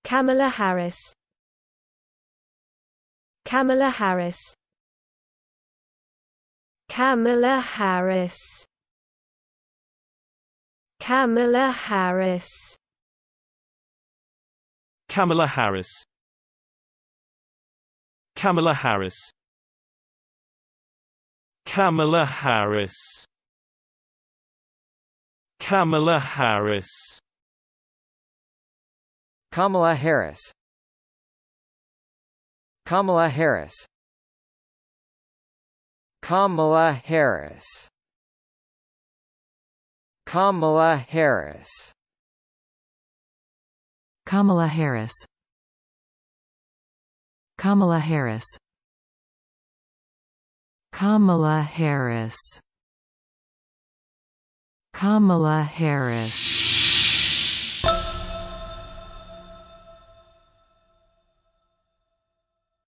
Kamala Harris. Kamala Harris. Kamala Harris. Kamala Harris. Kamala Harris. Kamala Harris. Kamala Harris. Kamala Harris. Kamala Harris. Kamala Harris. Kamala Harris. Kamala Harris. Kamala Harris. Kamala Harris. Kamala Harris. Kamala Harris.